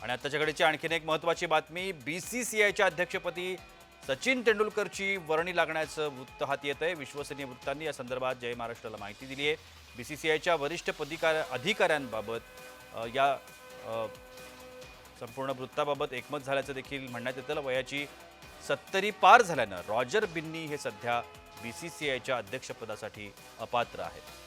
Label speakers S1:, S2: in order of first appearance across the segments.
S1: आणि आताच्याकडेची आणखीन एक महत्त्वाची बातमी, बीसीसीआयच्या अध्यक्षपदी सचिन तेंडुलकरची वर्णी लागण्याचं वृत्त हाती येत आहे। विश्वसनीय वृत्तांनी या संदर्भात जय महाराष्ट्राला माहिती दिली आहे। बीसीसीआयच्या वरिष्ठ अधिकाऱ्यांबाबत या संपूर्ण वृत्ताबाबत एकमत झाल्याचं देखील म्हणण्यात येतं। वयाची 70 पार झाल्यानं रॉजर बिन्नी हे सध्या बीसीसीआयच्या अध्यक्षपदासाठी अपात्र आहेत।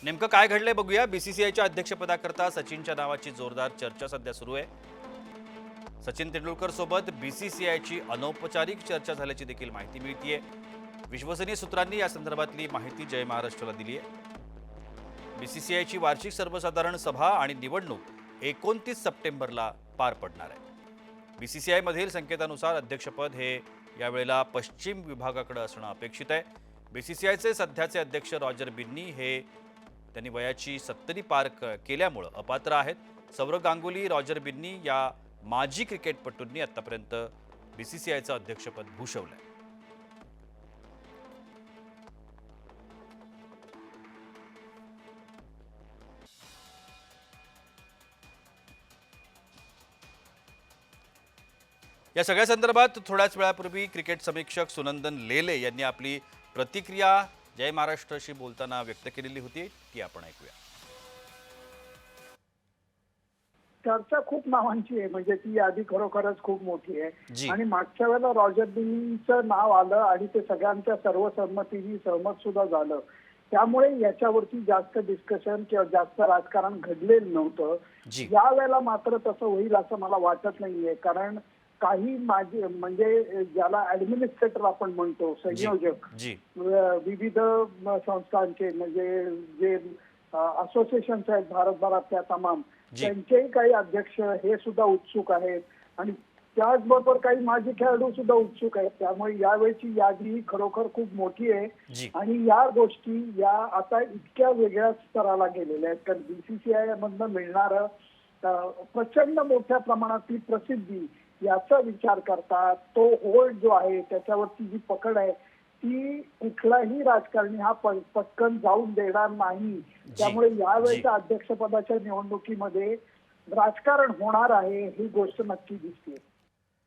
S1: नेमकं काय घडलंय बघूया। बीसीसीआयच्या अध्यक्षपदाकरता सचिनच्या नावाची जोरदार चर्चा सध्या सुरू आहे। सचिन तेंडुलकर सोबत बीसीसीआयची अनौपचारिक चर्चा झाल्याची देखील माहिती मिळतीये। विश्वसनीय सूत्रांनी या संदर्भातली माहिती जय महाराष्ट्राला दिली आहे। बीसीसीआयची वार्षिक सर्वसाधारण सभा आणि निवडणूक 29 सप्टेंबरला पार पडणार आहे। बीसीसीआय मधील संकेतानुसार अध्यक्षपद हे यावेळेला पश्चिम विभागाकडे असणं अपेक्षित आहे। बीसीसीआयचे सध्याचे अध्यक्ष रॉजर बिन्नी हे त्यांनी वयाची 70 पार केल्यामुळे अपात्र आहेत। सौरव गांगुली, रॉजर बिन्नी या माजी क्रिकेटपटूंनी आतापर्यंत बीसीसीआयचं अध्यक्षपद भूषवलंय। या सगळ्या संदर्भात थोड्याच वेळापूर्वी क्रिकेट समीक्षक सुनंदन लेले यांनी आपली प्रतिक्रिया जय महाराष्ट्राशी बोलताना व्यक्त केलेली होती, ती आपण ऐकूया।
S2: चर्चा खूप नावांची आहे, म्हणजे ती यादी खरोखरच खूप मोठी आहे। आणि मागच्या वेळेला रॉजर बिन्नीचं नाव आलं आणि ते सगळ्यांच्या सर्वसंमतीने सहमत सुद्धा झालं। त्यामुळे याच्यावरती जास्त डिस्कशन किंवा जास्त राजकारण घडलेलं नव्हतं। यावेळेला मात्र तसं होईल असं मला वाटत नाहीये, कारण काही माझे म्हणजे ज्याला ऍडमिनिस्ट्रेटर आपण म्हणतो, संयोजक विविध संस्थांचे, म्हणजे जे असोसिएशन्स आहेत भारतभरातल्या तमाम, त्यांचेही काही अध्यक्ष हे सुद्धा उत्सुक आहेत आणि त्याचबरोबर काही माजी खेळाडू सुद्धा उत्सुक आहेत। त्यामुळे यावेळची यादी खरोखर खूप मोठी आहे आणि या गोष्टी या आता इतक्या वेगळ्या स्तराला गेलेल्या आहेत, कारण बीसीसीआय मधनं मिळणारं प्रचंड मोठ्या प्रमाणातली प्रसिद्धी याचा विचार करता तो होल्ड जो आहे, त्याच्यावरती जी पकड आहे, ती कुठलाही राजकारणी हा पटकन जाऊन देणार नाही। त्यामुळे यावेळेच्या अध्यक्षपदाच्या निवडणुकीमध्ये राजकारण होणार आहे ही गोष्ट नक्की दिसते।